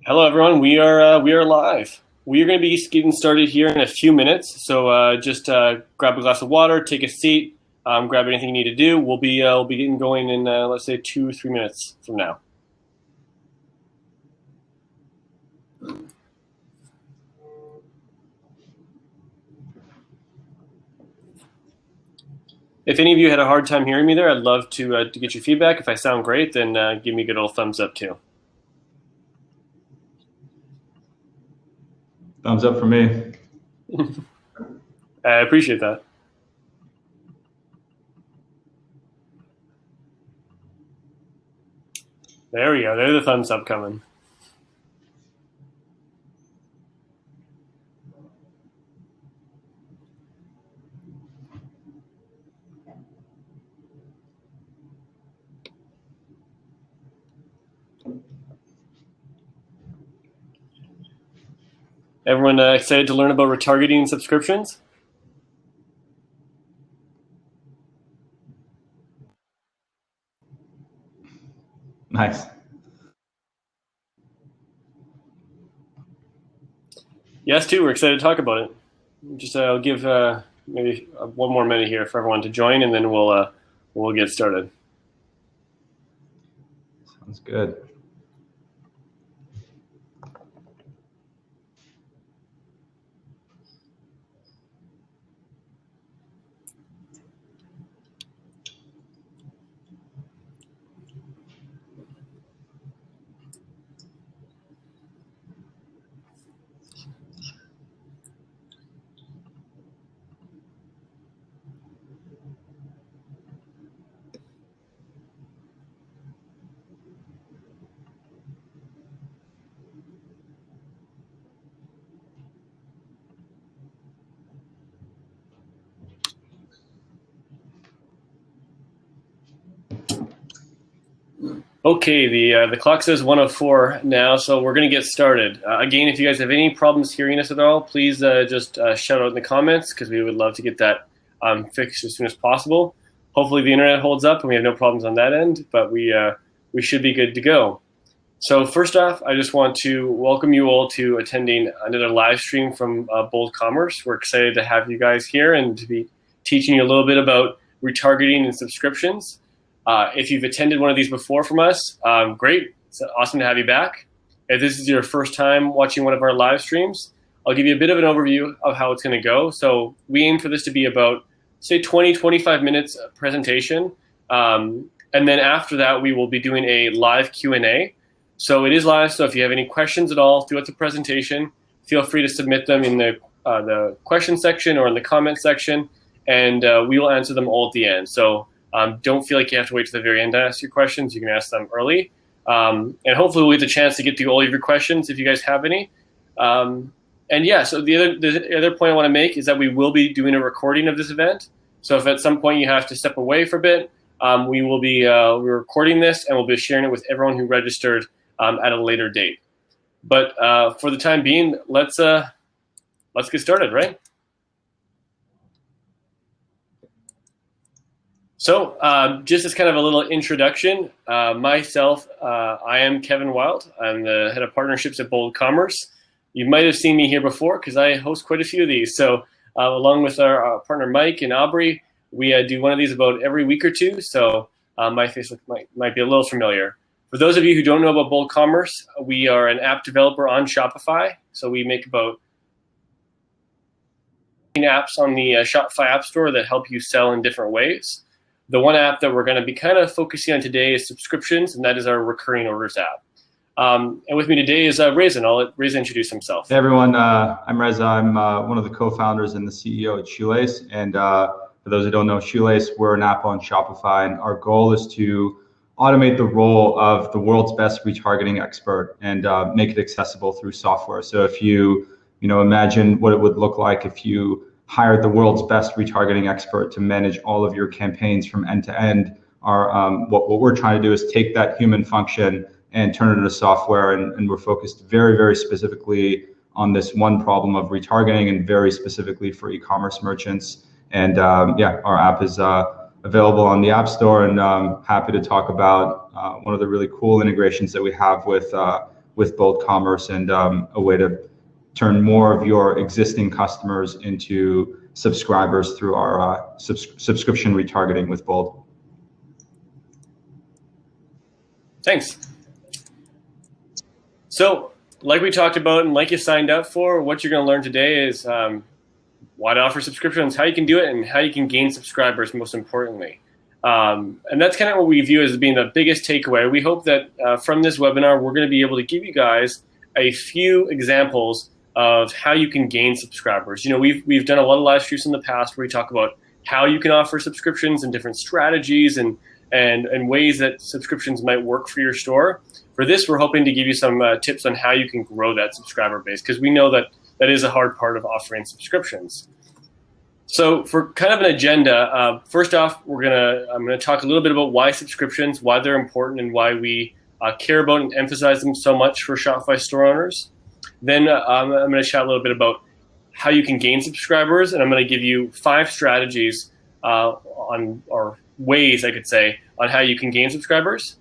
Hello, everyone. We are live. We are going to be getting started here in a few minutes. So just grab a glass of water, take a seat, grab anything you need to do. We'll be getting going in let's say 2-3 minutes from now. If any of you had a hard time hearing me there, I'd love to get your feedback. If I sound great, then give me a good old thumbs up too. Thumbs up for me. I appreciate that. There we go. There's the thumbs up coming. Everyone excited to learn about retargeting and subscriptions? Nice. Yes, too. We're excited to talk about it. Just I'll give maybe one more minute here for everyone to join, and then we'll get started. Sounds good. Okay, the clock says 1:04 now, so we're going to get started. Again, if you guys have any problems hearing us at all, please just shout out in the comments because we would love to get that fixed as soon as possible. Hopefully the internet holds up and we have no problems on that end, but we should be good to go. So first off, I just want to welcome you all to attending another live stream from Bold Commerce. We're excited to have you guys here and to be teaching you a little bit about retargeting and subscriptions. If you've attended one of these before from us, great. It's awesome to have you back. If this is your first time watching one of our live streams, I'll give you a bit of an overview of how it's going to go. So we aim for this to be about, say, 20-25 minutes presentation. And then after that, we will be doing a live Q&A. So it is live, so if you have any questions at all throughout the presentation, feel free to submit them in the question section or in the comment section, and we will answer them all at the end. So don't feel like you have to wait to the very end to ask your questions. You can ask them early. And hopefully we'll get the chance to get through all of your questions if you guys have any. And yeah, so the other point I want to make is that we will be doing a recording of this event. So if at some point you have to step away for a bit, we will be we're recording this and we'll be sharing it with everyone who registered at a later date. But for the time being, let's get started, right? So just as kind of a little introduction, myself, I am Kevin Wild. I'm the head of partnerships at Bold Commerce. You might have seen me here before because I host quite a few of these. So along with our partner Mike and Aubrey, we do one of these about every week or two. So my face might be a little familiar. For those of you who don't know about Bold Commerce, we are an app developer on Shopify. So we make about apps on the Shopify App Store that help you sell in different ways. The one app that we're going to be kind of focusing on today is subscriptions, and that is our recurring orders app. And with me today is Reza. I'll let Reza introduce himself. Hey everyone, I'm Reza. I'm one of the co-founders and the CEO at Shoelace. And for those who don't know Shoelace, we're an app on Shopify, and our goal is to automate the role of the world's best retargeting expert and make it accessible through software. So if you imagine what it would look like if you hired the world's best retargeting expert to manage all of your campaigns from end to end. What we're trying to do is take that human function and turn it into software, and we're focused very, very specifically on this one problem of retargeting and very specifically for e-commerce merchants. And yeah, our app is available on the App Store, and happy to talk about one of the really cool integrations that we have with with Bold Commerce, and a way to turn more of your existing customers into subscribers through our subscription retargeting with Bold. Thanks. So, like we talked about and like you signed up for, what you're going to learn today is why to offer subscriptions, how you can do it, and how you can gain subscribers, most importantly. And that's kind of what we view as being the biggest takeaway. We hope that from this webinar, we're going to be able to give you guys a few examples of how you can gain subscribers. You know, we've done a lot of live streams in the past where we talk about how you can offer subscriptions and different strategies and ways that subscriptions might work for your store. For this, we're hoping to give you some tips on how you can grow that subscriber base, because we know that that is a hard part of offering subscriptions. So for kind of an agenda, first off, I'm gonna talk a little bit about why subscriptions, why they're important, and why we care about and emphasize them so much for Shopify store owners. Then I'm gonna chat a little bit about how you can gain subscribers, and I'm gonna give you 5 strategies or ways, I could say, on how you can gain subscribers.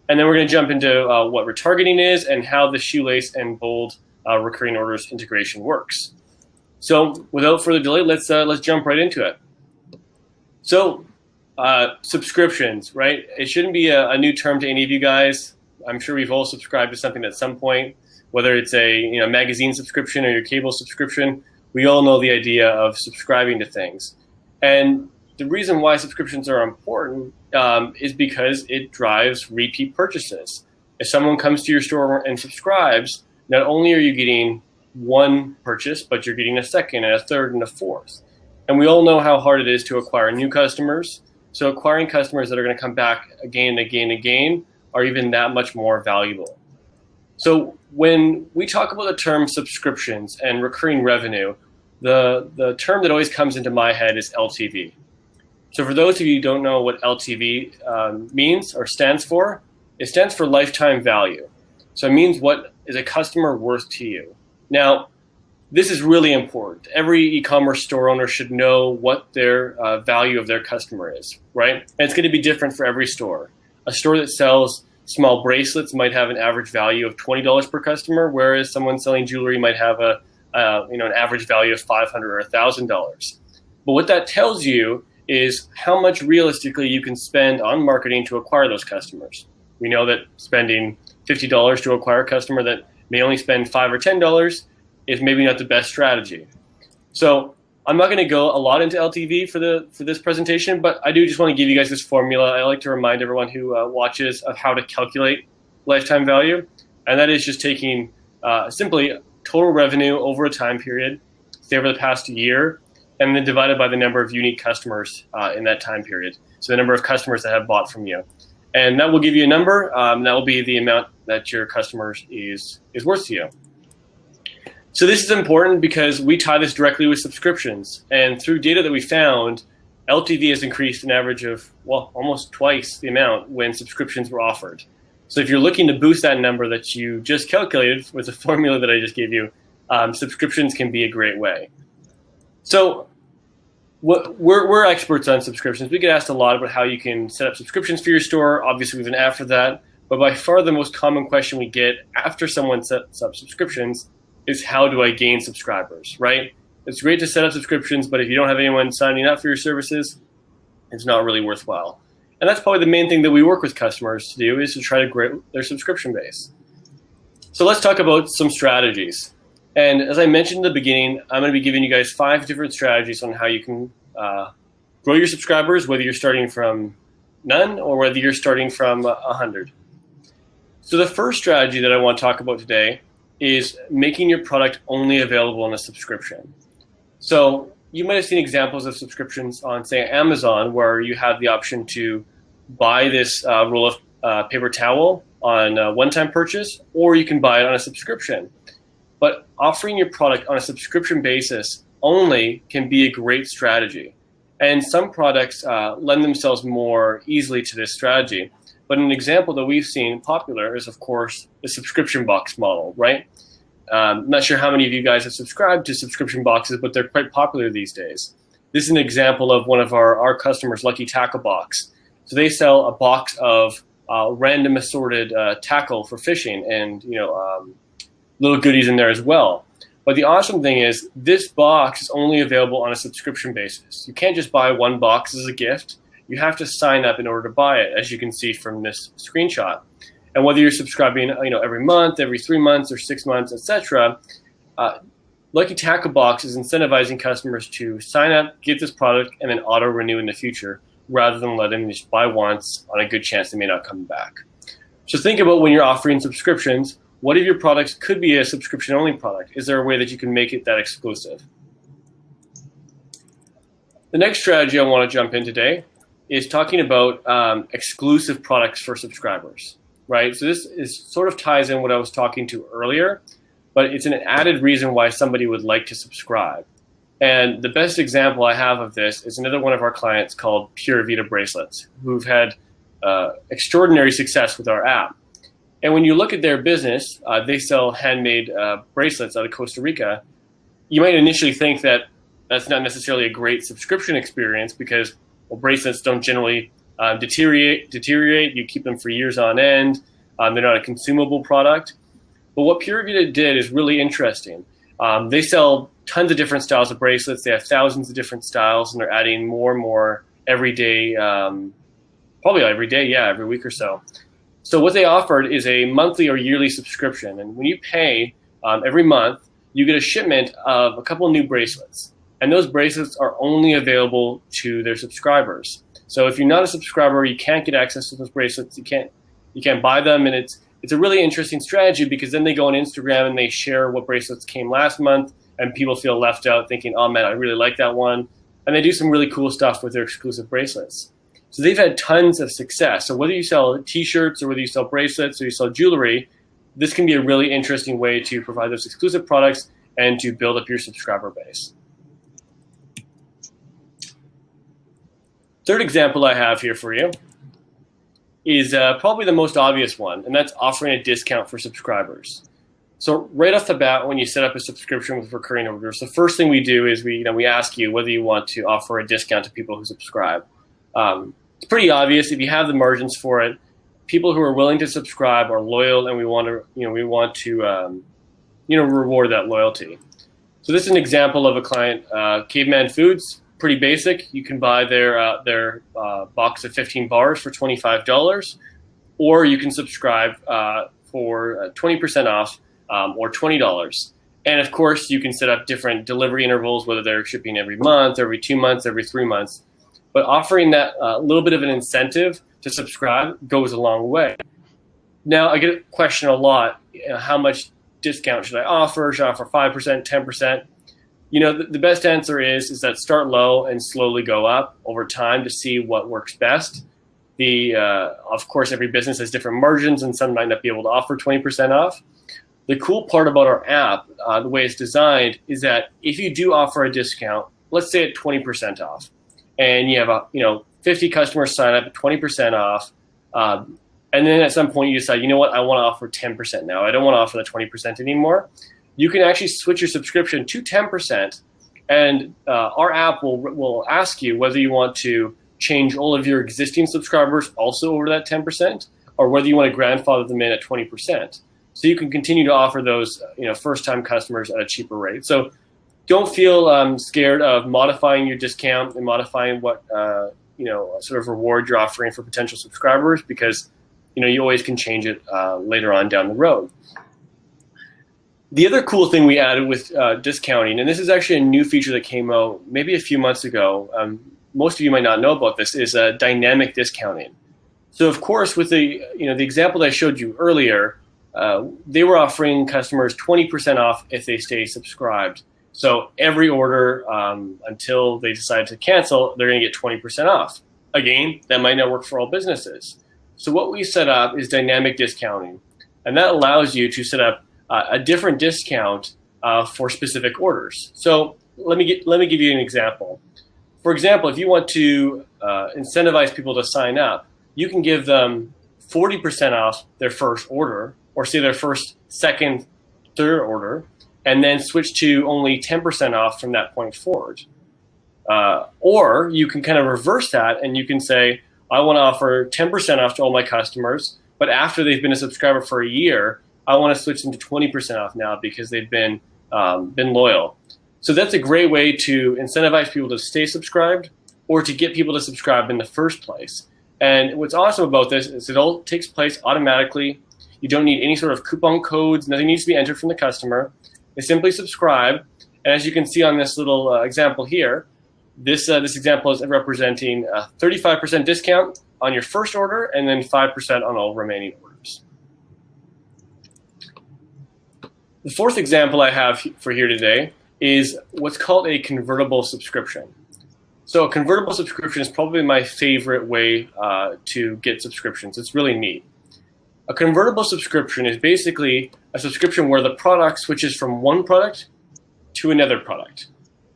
And then we're gonna jump into what retargeting is and how the Shoelace and Bold recurring orders integration works. So without further delay, let's jump right into it. So subscriptions, right? It shouldn't be a new term to any of you guys. I'm sure we've all subscribed to something at some point, whether it's a magazine subscription or your cable subscription. We all know the idea of subscribing to things. And the reason why subscriptions are important is because it drives repeat purchases. If someone comes to your store and subscribes, not only are you getting one purchase, but you're getting a second and a third and a fourth. And we all know how hard it is to acquire new customers. So acquiring customers that are going to come back again and again and again are even that much more valuable. So when we talk about the term subscriptions and recurring revenue, the term that always comes into my head is LTV. So for those of you who don't know what LTV means or stands for, it stands for lifetime value. So it means what is a customer worth to you. Now, this is really important. Every e-commerce store owner should know what their value of their customer is, right? And it's going to be different for every store. A store that sells small bracelets might have an average value of $20 per customer, whereas someone selling jewelry might have an average value of $500 or $1,000. But what that tells you is how much realistically you can spend on marketing to acquire those customers. We know that spending $50 to acquire a customer that may only spend $5 or $10 is maybe not the best strategy. So I'm not going to go a lot into LTV for this presentation, but I do just want to give you guys this formula. I like to remind everyone who watches of how to calculate lifetime value, and that is just taking simply total revenue over a time period, say over the past year, and then divided by the number of unique customers in that time period. So the number of customers that have bought from you. And that will give you a number. That will be the amount that your customers is worth to you. So this is important because we tie this directly with subscriptions. And through data that we found, LTV has increased an average of, well, almost twice the amount when subscriptions were offered. So if you're looking to boost that number that you just calculated with the formula that I just gave you, subscriptions can be a great way. So we're experts on subscriptions. We get asked a lot about how you can set up subscriptions for your store. Obviously, we have an app for that. But by far the most common question we get after someone sets up subscriptions is, how do I gain subscribers, right? It's great to set up subscriptions, but if you don't have anyone signing up for your services, it's not really worthwhile. And that's probably the main thing that we work with customers to do, is to try to grow their subscription base. So let's talk about some strategies. And as I mentioned in the beginning, I'm going to be giving you guys 5 different strategies on how you can grow your subscribers, whether you're starting from none or whether you're starting from 100. So the first strategy that I want to talk about today is making your product only available on a subscription. So you might have seen examples of subscriptions on, say, Amazon, where you have the option to buy this roll of paper towel on a one-time purchase, or you can buy it on a subscription. But offering your product on a subscription basis only can be a great strategy. And some products lend themselves more easily to this strategy. But an example that we've seen popular is, of course, the subscription box model, right? I'm not sure how many of you guys have subscribed to subscription boxes, but they're quite popular these days. This is an example of one of our customers, Lucky Tackle Box. So they sell a box of random assorted tackle for fishing, and little goodies in there as well. But the awesome thing is this box is only available on a subscription basis. You can't just buy one box as a gift. You have to sign up in order to buy it, as you can see from this screenshot. And whether you're subscribing, every month, every 3 months, or 6 months, etc., Lucky Tackle Box is incentivizing customers to sign up, get this product, and then auto-renew in the future, rather than letting them just buy once on a good chance they may not come back. So think about when you're offering subscriptions, what of your products could be a subscription-only product? Is there a way that you can make it that exclusive? The next strategy I want to jump in today is talking about exclusive products for subscribers, right? So this sort of ties in what I was talking to earlier, but it's an added reason why somebody would like to subscribe. And the best example I have of this is another one of our clients called Pure Vita Bracelets, who've had extraordinary success with our app. And when you look at their business, they sell handmade bracelets out of Costa Rica. You might initially think that that's not necessarily a great subscription experience because bracelets don't generally deteriorate. You keep them for years on end. They're not a consumable product. But what Pure Vita did is really interesting. They sell tons of different styles of bracelets. They have thousands of different styles, and they're adding more and more every day, probably every day, every week or so. So what they offered is a monthly or yearly subscription. And when you pay every month, you get a shipment of a couple of new bracelets. And those bracelets are only available to their subscribers. So if you're not a subscriber, you can't get access to those bracelets. You can't buy them, and it's a really interesting strategy because then they go on Instagram and they share what bracelets came last month, and people feel left out thinking, oh man, I really like that one. And they do some really cool stuff with their exclusive bracelets. So they've had tons of success. So whether you sell t-shirts or whether you sell bracelets or you sell jewelry, this can be a really interesting way to provide those exclusive products and to build up your subscriber base. Third example I have here for you is probably the most obvious one, and that's offering a discount for subscribers. So right off the bat, when you set up a subscription with recurring orders, the first thing we do is we ask you whether you want to offer a discount to people who subscribe. It's pretty obvious if you have the margins for it. People who are willing to subscribe are loyal, and we want to reward that loyalty. So this is an example of a client, Caveman Foods. Pretty basic. You can buy their box of 15 bars for $25, or you can subscribe for 20% off or $20. And of course, you can set up different delivery intervals, whether they're shipping every month, every 2 months, every 3 months. But offering that little bit of an incentive to subscribe goes a long way. Now, I get a question a lot: how much discount should I offer? Should I offer 5%, 10%? The best answer is that start low and slowly go up over time to see what works best. Of course, every business has different margins, and some might not be able to offer 20% off. The cool part about our app, the way it's designed, is that if you do offer a discount, let's say at 20% off, and you have 50 customers sign up at 20% off, and then at some point you decide, I want to offer 10% now. I don't want to offer the 20% anymore. You can actually switch your subscription to 10%, and our app will ask you whether you want to change all of your existing subscribers also over that 10%, or whether you want to grandfather them in at 20%. So you can continue to offer those first-time customers at a cheaper rate. So don't feel scared of modifying your discount and modifying what sort of reward you're offering for potential subscribers, because you always can change it later on down the road. The other cool thing we added with discounting, and this is actually a new feature that came out maybe a few months ago, most of you might not know about this, is dynamic discounting. So of course, with the example that I showed you earlier, they were offering customers 20% off if they stay subscribed. So every order until they decide to cancel, they're going to get 20% off. Again, that might not work for all businesses. So what we set up is dynamic discounting, and that allows you to set up a different discount for specific orders. So let me give you an example. For example, if you want to incentivize people to sign up, you can give them 40% off their first order, or say their first, second, third order, and then switch to only 10% off from that point forward. Or you can kind of reverse that, and you can say, I want to offer 10% off to all my customers, but after they've been a subscriber for a year, I want to switch them to 20% off now because they've been loyal. So that's a great way to incentivize people to stay subscribed or to get people to subscribe in the first place. And what's awesome about this is it all takes place automatically. You don't need any sort of coupon codes. Nothing needs to be entered from the customer. They simply subscribe. And as you can see on this little example here, this example is representing a 35% discount on your first order and then 5% on all remaining orders. The fourth example I have for here today is what's called a convertible subscription. So a convertible subscription is probably my favorite way to get subscriptions. It's really neat. A convertible subscription is basically a subscription where the product switches from one product to another product.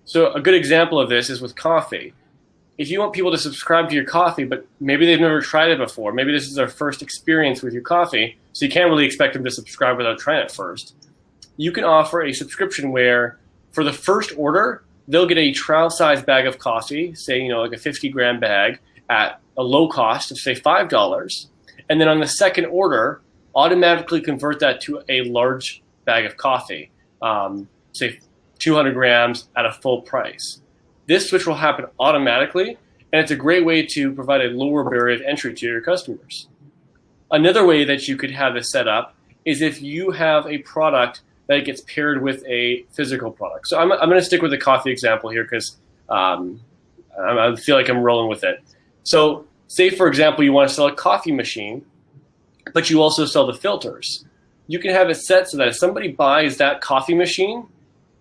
So a good example of this is with coffee. If you want people to subscribe to your coffee, but maybe they've never tried it before, maybe this is their first experience with your coffee, so you can't really expect them to subscribe without trying it first. You can offer a subscription where for the first order, they'll get a trial-sized bag of coffee, say, like a 50-gram bag at a low cost of, say, $5. And then on the second order, automatically convert that to a large bag of coffee, say 200 grams at a full price. This switch will happen automatically, and it's a great way to provide a lower barrier of entry to your customers. Another way that you could have this set up is if you have a product that gets paired with a physical product. So I'm going to stick with the coffee example here because I feel like I'm rolling with it. So say, for example, you want to sell a coffee machine, but you also sell the filters. You can have it set so that if somebody buys that coffee machine,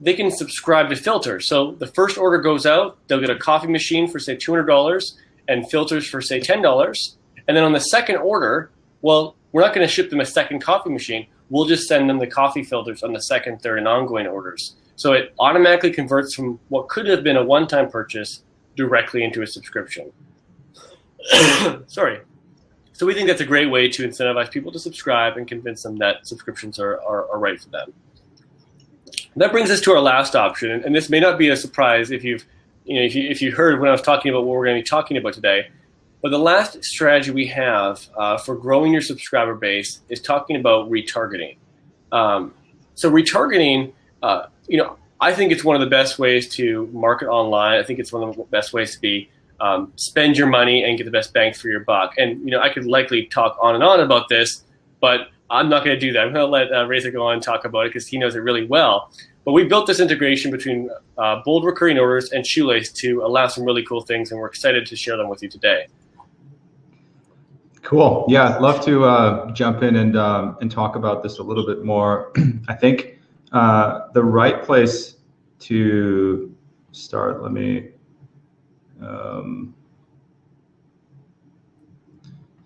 they can subscribe to filters. So the first order goes out, they'll get a coffee machine for, say, $200 and filters for, say, $10. And then on the second order, well, we're not going to ship them a second coffee machine. We'll just send them the coffee filters on the second, third, and ongoing orders. So it automatically converts from what could have been a one-time purchase directly into a subscription. Sorry. So we think that's a great way to incentivize people to subscribe and convince them that subscriptions are right for them. That brings us to our last option, and this may not be a surprise if you heard when I was talking about what we're going to be talking about today. But the last strategy we have for growing your subscriber base is talking about retargeting. So retargeting, I think it's one of the best ways to market online. I think it's one of the best ways to spend your money and get the best bang for your buck. And I could likely talk on and on about this, but I'm not going to do that. I'm going to let Reza go on and talk about it because he knows it really well. But we built this integration between Bold Recurring Orders and Shoelace to allow some really cool things, and we're excited to share them with you today. Cool. Yeah, I'd love to jump in and talk about this a little bit more. I think the right place to start, let me,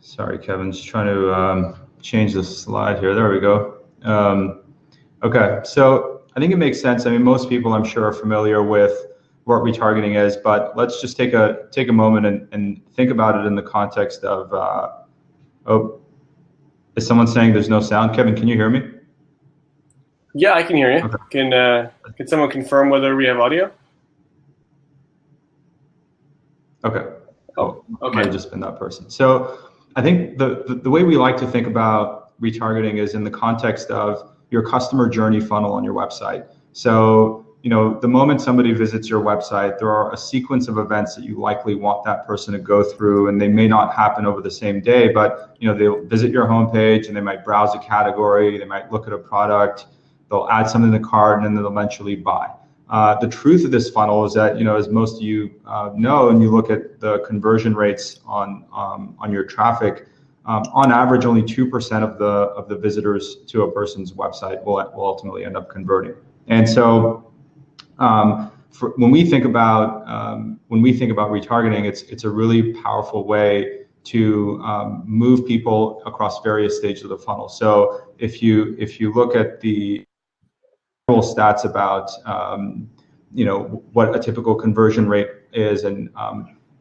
sorry, Kevin, just trying to change the slide here. There we go. Okay, so I think it makes sense. I mean, most people I'm sure are familiar with what retargeting is, but let's just take a moment and think about it in the context of, oh, is someone saying there's no sound? Kevin, can you hear me? Yeah, I can hear you. Okay. Can someone confirm whether we have audio? Okay. Oh, okay. Might have just been that person. So I think the way we like to think about retargeting is in the context of your customer journey funnel on your website. So, the moment somebody visits your website, there are a sequence of events that you likely want that person to go through, and they may not happen over the same day, but they'll visit your homepage and they might browse a category, they might look at a product, they'll add something to the cart, and then they'll eventually buy. The truth of this funnel is that, as most of you know, and you look at the conversion rates on your traffic, on average, only 2% of the visitors to a person's website will ultimately end up converting. And so, when we think about retargeting, it's a really powerful way to move people across various stages of the funnel. So if you look at the stats about what a typical conversion rate is, and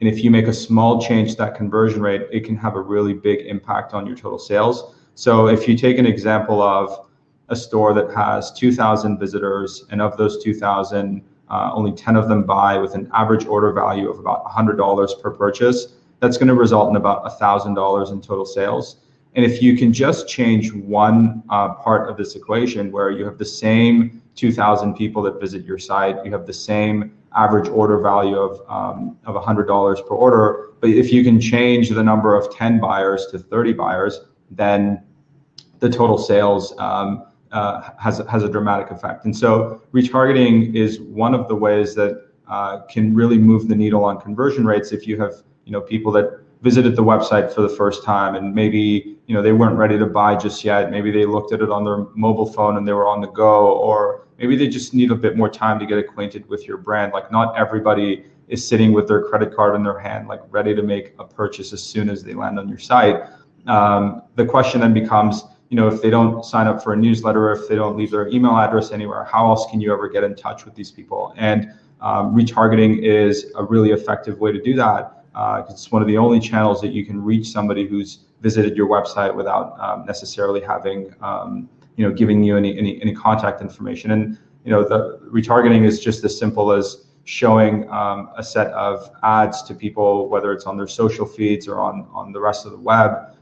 if you make a small change to that conversion rate, it can have a really big impact on your total sales. So if you take an example of a store that has 2,000 visitors, and of those 2,000, only 10 of them buy with an average order value of about $100 per purchase, that's going to result in about $1,000 in total sales. And if you can just change one part of this equation, where you have the same 2,000 people that visit your site, you have the same average order value of $100 per order, but if you can change the number of 10 buyers to 30 buyers, then the total sales has a dramatic effect. And so retargeting is one of the ways that can really move the needle on conversion rates. If you have people that visited the website for the first time, and maybe they weren't ready to buy just yet, maybe they looked at it on their mobile phone and they were on the go, or maybe they just need a bit more time to get acquainted with your brand. Like, not everybody is sitting with their credit card in their hand, like ready to make a purchase as soon as they land on your site. The question then becomes, if they don't sign up for a newsletter, if they don't leave their email address anywhere, how else can you ever get in touch with these people? And retargeting is a really effective way to do that. It's one of the only channels that you can reach somebody who's visited your website without necessarily having, giving you any contact information. And the retargeting is just as simple as showing a set of ads to people, whether it's on their social feeds or on the rest of the web,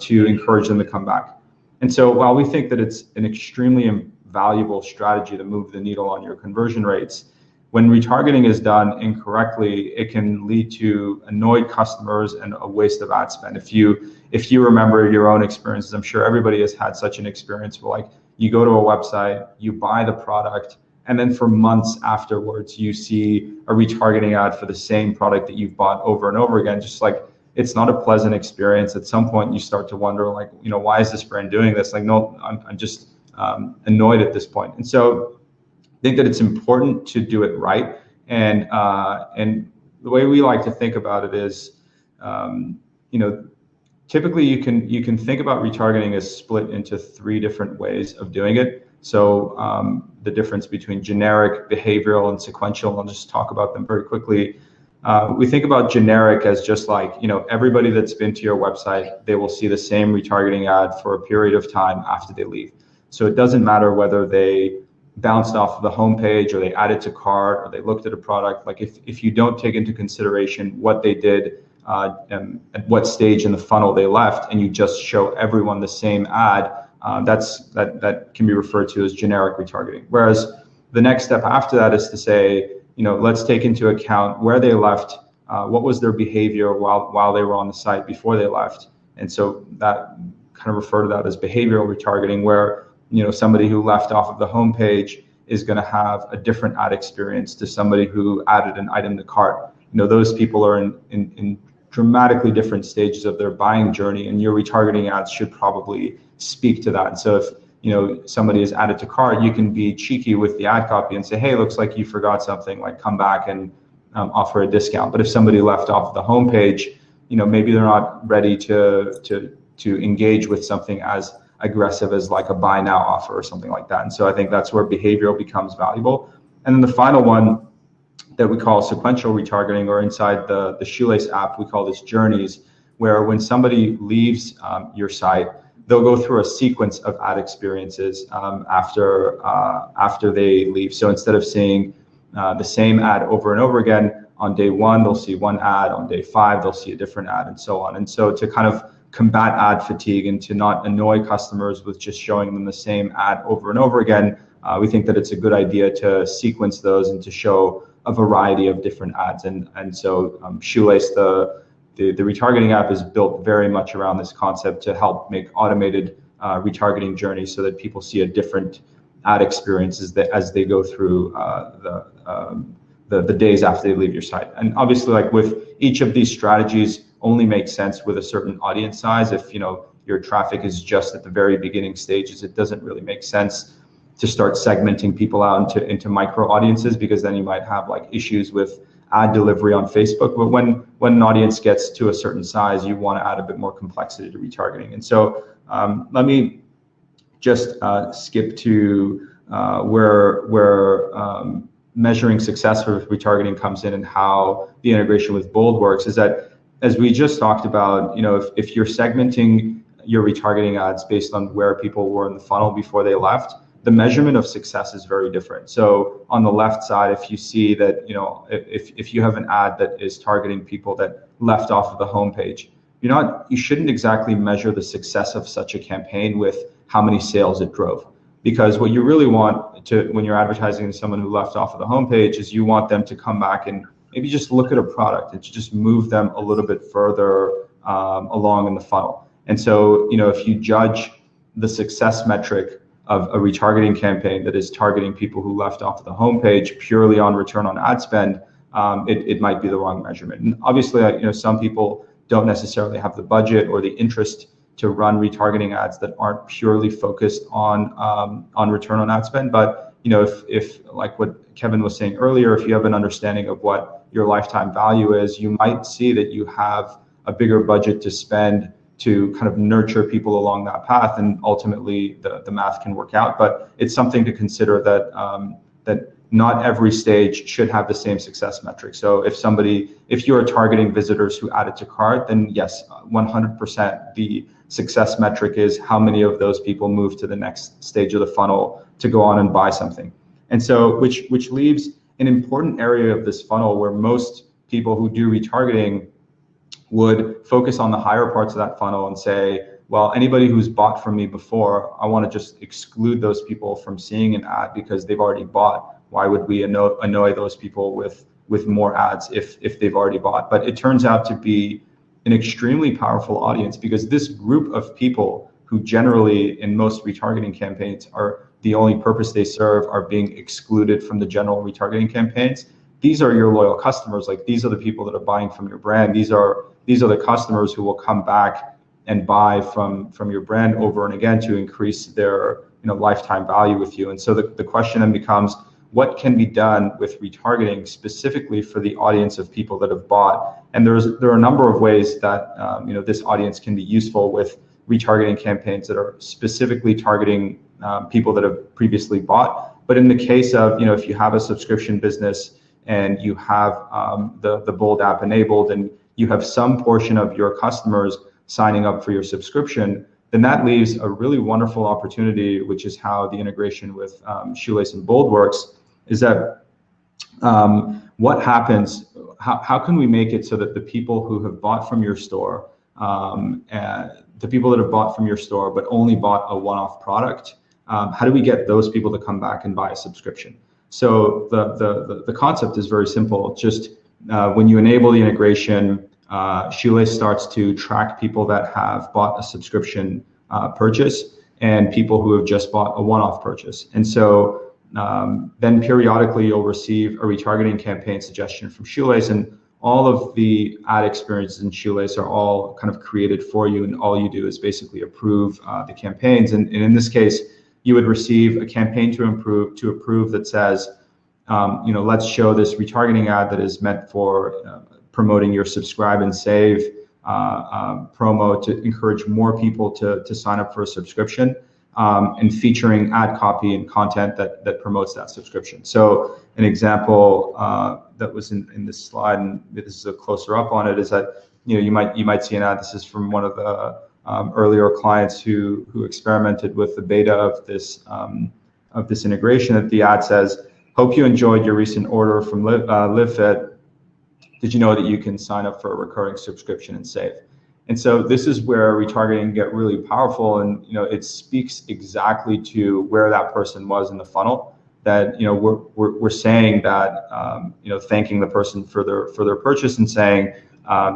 to encourage them to come back. And so while we think that it's an extremely valuable strategy to move the needle on your conversion rates, when retargeting is done incorrectly, it can lead to annoyed customers and a waste of ad spend. If you remember your own experiences, I'm sure everybody has had such an experience where, like, you go to a website, you buy the product, and then for months afterwards, you see a retargeting ad for the same product that you've bought over and over again. Just like, it's not a pleasant experience. At some point, you start to wonder, like, why is this brand doing this? Like, no, I'm just annoyed at this point. And so I think that it's important to do it right. And the way we like to think about it is, typically you can think about retargeting as split into 3 different ways of doing it. So the difference between generic, behavioral, and sequential, I'll just talk about them very quickly. We think about generic as just like, everybody that's been to your website, they will see the same retargeting ad for a period of time after they leave. So it doesn't matter whether they bounced off of the homepage or they added to cart or they looked at a product. Like, if you don't take into consideration what they did and at what stage in the funnel they left, and you just show everyone the same ad, that can be referred to as generic retargeting. Whereas the next step after that is to say, let's take into account where they left, what was their behavior while they were on the site before they left. And so that kind of refer to that as behavioral retargeting, where somebody who left off of the homepage is going to have a different ad experience to somebody who added an item to cart. Those people are in dramatically different stages of their buying journey, and your retargeting ads should probably speak to that. And so if somebody is added to cart, you can be cheeky with the ad copy and say, hey, looks like you forgot something, like, come back and offer a discount. But if somebody left off the homepage, maybe they're not ready to engage with something as aggressive as like a buy now offer or something like that. And so I think that's where behavioral becomes valuable. And then the final one that we call sequential retargeting, or inside the Shoelace app, we call this journeys, where when somebody leaves your site, they'll go through a sequence of ad experiences after they leave. So instead of seeing the same ad over and over again, on day 1, they'll see one ad. On day 5, they'll see a different ad, and so on. And so to kind of combat ad fatigue and to not annoy customers with just showing them the same ad over and over again, we think that it's a good idea to sequence those and to show a variety of different ads. And so Shoelace, the retargeting app, is built very much around this concept to help make automated retargeting journeys so that people see a different ad experiences as they go through the days after they leave your site. And obviously, like, with each of these strategies, only makes sense with a certain audience size. If your traffic is just at the very beginning stages, it doesn't really make sense to start segmenting people out into micro audiences, because then you might have like issues with ad delivery on Facebook. But when an audience gets to a certain size, you want to add a bit more complexity to retargeting. And so let me just skip to where measuring success for retargeting comes in, and how the integration with Bold works. Is that, as we just talked about, if you're segmenting your retargeting ads based on where people were in the funnel before they left, the measurement of success is very different. So on the left side, if you see that, if you have an ad that is targeting people that left off of the homepage. You shouldn't exactly measure the success of such a campaign with how many sales it drove, because what you really want to, when you're advertising to someone who left off of the homepage, is you want them to come back and maybe just look at a product and to just move them a little bit further along in the funnel. And so, if you judge the success metric of a retargeting campaign that is targeting people who left off of the homepage purely on return on ad spend, it might be the wrong measurement. And obviously, some people don't necessarily have the budget or the interest to run retargeting ads that aren't purely focused on return on ad spend. But if like what Kevin was saying earlier, if you have an understanding of what your lifetime value is, you might see that you have a bigger budget to spend to kind of nurture people along that path, and ultimately the math can work out. But it's something to consider that not every stage should have the same success metric. So if you're targeting visitors who added to cart, then yes, 100% the success metric is how many of those people move to the next stage of the funnel to go on and buy something. And so which leaves an important area of this funnel where most people who do retargeting would focus on the higher parts of that funnel and say, well, anybody who's bought from me before, I want to just exclude those people from seeing an ad because they've already bought. Why would we annoy those people with more ads if they've already bought? But it turns out to be an extremely powerful audience, because this group of people who generally in most retargeting campaigns are the only purpose they serve are being excluded from the general retargeting campaigns. These are your loyal customers. Like, these are the people that are buying from your brand. These are the customers who will come back and buy from your brand over and again to increase their lifetime value with you. And so the question then becomes, what can be done with retargeting specifically for the audience of people that have bought? And there are a number of ways that this audience can be useful with retargeting campaigns that are specifically targeting people that have previously bought. But in the case of if you have a subscription business and you have the Bold app enabled and you have some portion of your customers signing up for your subscription, then that leaves a really wonderful opportunity, which is how the integration with Shoelace and Bold works, is that what happens, how can we make it so that the people who have bought from your store, the people that have bought from your store but only bought a one-off product, how do we get those people to come back and buy a subscription? So the concept is very simple. Just when you enable the integration, Shoelace starts to track people that have bought a subscription purchase and people who have just bought a one-off purchase. And so then periodically you'll receive a retargeting campaign suggestion from Shoelace, and all of the ad experiences in Shoelace are all kind of created for you, and all you do is basically approve the campaigns. And in this case, you would receive a campaign to approve that says, let's show this retargeting ad that is meant for promoting your subscribe and save promo to encourage more people to sign up for a subscription, and featuring ad copy and content that promotes that subscription. So an example that was in this slide, and this is a closer up on it, is that you might see an ad. This is from one of the earlier clients who experimented with the beta of this integration. That the ad says, "Hope you enjoyed your recent order from LiveFit. Did you know that you can sign up for a recurring subscription and save?" And so this is where retargeting get really powerful, and it speaks exactly to where that person was in the funnel. That we're saying that thanking the person for their purchase and saying,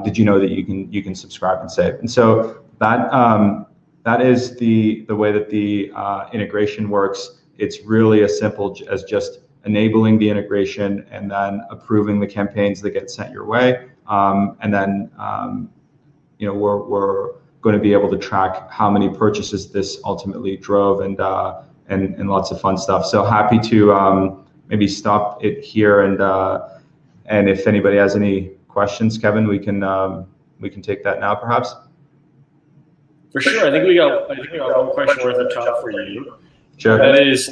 "Did you know that you can subscribe and save?" And so that is the way that the integration works. It's really as simple as just enabling the integration and then approving the campaigns that get sent your way, and then we're going to be able to track how many purchases this ultimately drove, and lots of fun stuff. So happy to maybe stop it here, and if anybody has any questions, Kevin, we can take that now, perhaps. For sure. I think we got one question right at the top for you. Sure. That is,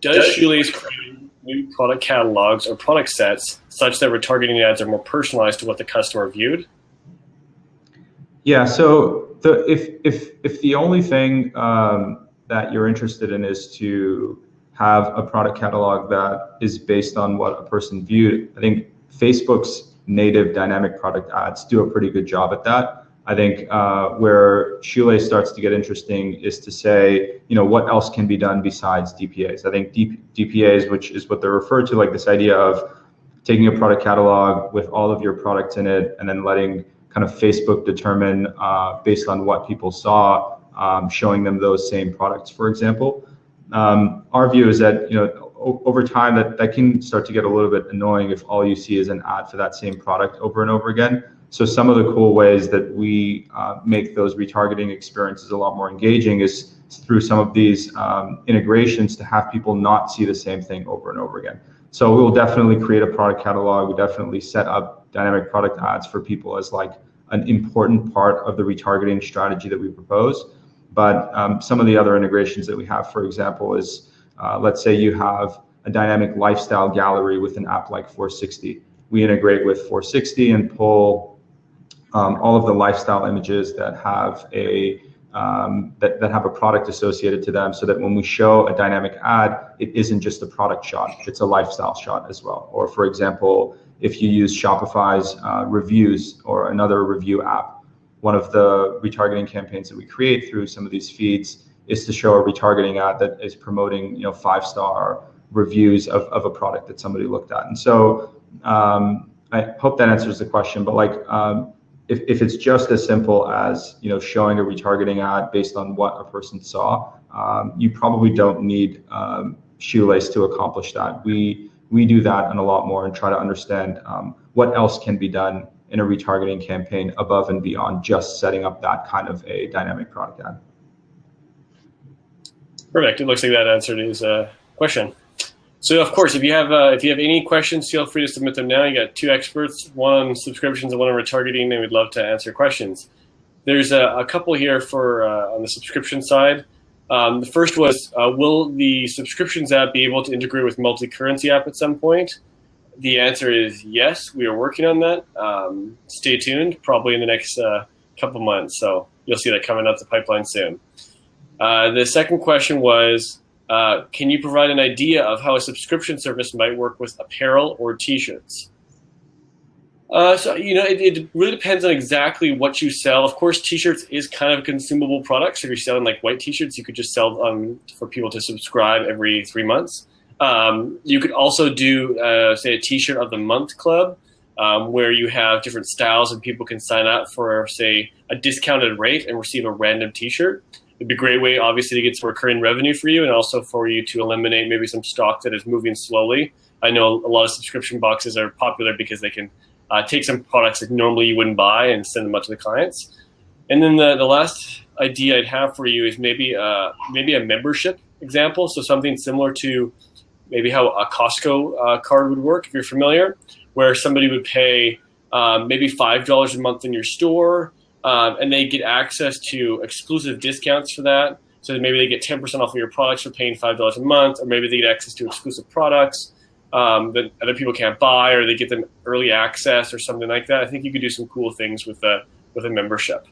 does Shoelace create new product catalogs or product sets such that retargeting ads are more personalized to what the customer viewed? Yeah. So if the only thing that you're interested in is to have a product catalog that is based on what a person viewed, I think Facebook's native dynamic product ads do a pretty good job at that. I think where Shoelace starts to get interesting is to say, what else can be done besides DPAs? I think DPAs, which is what they're referred to, like this idea of taking a product catalog with all of your products in it and then letting kind of Facebook determine based on what people saw, showing them those same products, for example. Our view is that, over time that can start to get a little bit annoying if all you see is an ad for that same product over and over again. So some of the cool ways that we make those retargeting experiences a lot more engaging is through some of these integrations to have people not see the same thing over and over again. So we will definitely create a product catalog. We definitely set up dynamic product ads for people as like an important part of the retargeting strategy that we propose. But some of the other integrations that we have, for example, is let's say you have a dynamic lifestyle gallery with an app like 460. We integrate with 460 and pull all of the lifestyle images that have a that have a product associated to them, so that when we show a dynamic ad, it isn't just a product shot, it's a lifestyle shot as well. Or for example, if you use Shopify's reviews or another review app, one of the retargeting campaigns that we create through some of these feeds is to show a retargeting ad that is promoting 5-star reviews of a product that somebody looked at. And so I hope that answers the question, but like if it's just as simple as showing a retargeting ad based on what a person saw, you probably don't need Shoelace to accomplish that. We do that and a lot more, and try to understand what else can be done in a retargeting campaign above and beyond just setting up that kind of a dynamic product ad. Perfect. It looks like that answered his question. So of course, if you have any questions, feel free to submit them now. You got two experts, one on subscriptions and one on retargeting, and we'd love to answer questions. There's a couple here for on the subscription side. The first was, will the subscriptions app be able to integrate with multi-currency app at some point? The answer is yes. We are working on that. Stay tuned, probably in the next couple months. So you'll see that coming up the pipeline soon. The second question was, can you provide an idea of how a subscription service might work with apparel or T-shirts? So it really depends on exactly what you sell. Of course, T-shirts is kind of a consumable product. So if you're selling like white T-shirts, you could just sell for people to subscribe every 3 months. You could also do, say, a T-shirt of the month club, where you have different styles and people can sign up for, say, a discounted rate and receive a random T-shirt. It'd be a great way, obviously, to get some recurring revenue for you, and also for you to eliminate maybe some stock that is moving slowly. I know a lot of subscription boxes are popular because they can take some products that normally you wouldn't buy and send them out to the clients. And then the last idea I'd have for you is maybe a membership example, so something similar to maybe how a Costco card would work, if you're familiar, where somebody would pay maybe $5 a month in your store, and they get access to exclusive discounts for that. So maybe they get 10% off of your products for paying $5 a month, or maybe they get access to exclusive products that other people can't buy, or they get them early access or something like that. I think you could do some cool things with a membership.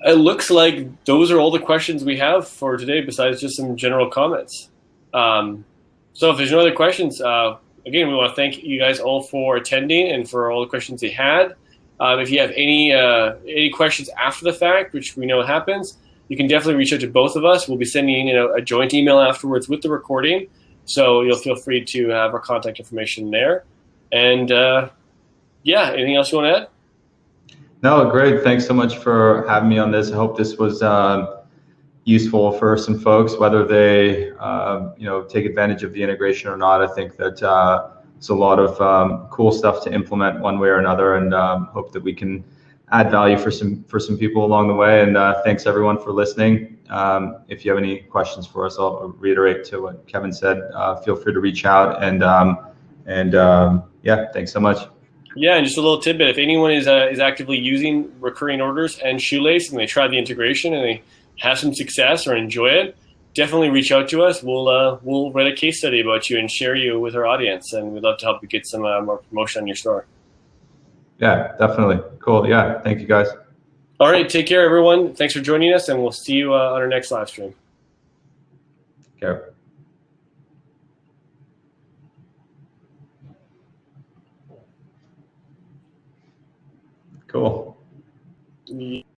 It looks like those are all the questions we have for today, besides just some general comments. So if there's no other questions, again, we want to thank you guys all for attending and for all the questions you had. If you have any questions after the fact, which we know happens, you can definitely reach out to both of us. We'll be sending a joint email afterwards with the recording, so you'll feel free to have our contact information there. And yeah, anything else you want to add? No, great. Thanks so much for having me on this. I hope this was useful for some folks, whether they take advantage of the integration or not. I think that it's a lot of cool stuff to implement one way or another, and hope that we can add value for some people along the way. And thanks everyone for listening. If you have any questions for us, I'll reiterate to what Kevin said. Feel free to reach out, and yeah, thanks so much. Yeah, and just a little tidbit: if anyone is actively using recurring orders and Shoelace, and they try the integration and they have some success or enjoy it, definitely reach out to us. We'll write a case study about you and share you with our audience, and we'd love to help you get some more promotion on your store. Yeah, definitely. Cool. Yeah, thank you guys. All right, take care, everyone. Thanks for joining us, and we'll see you on our next live stream. Okay. Cool. Yeah.